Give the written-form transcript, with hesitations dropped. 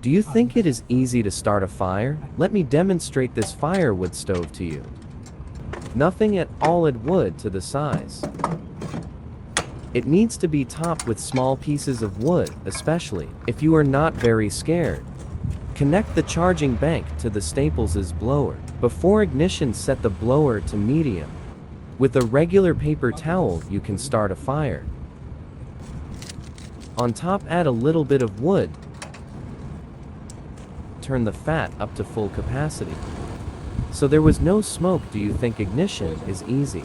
Do you think it is easy to start a fire? Let me demonstrate this firewood stove to you. Nothing at all, add wood to the size. It needs to be topped with small pieces of wood, especially if you are not very scared. Connect the charging bank to the Staples' blower. Before ignition, set the blower to medium. With a regular paper towel, you can start a fire. On top, add a little bit of wood. Turn the fat up to full capacity. So there was no smoke. Do you think ignition is easy?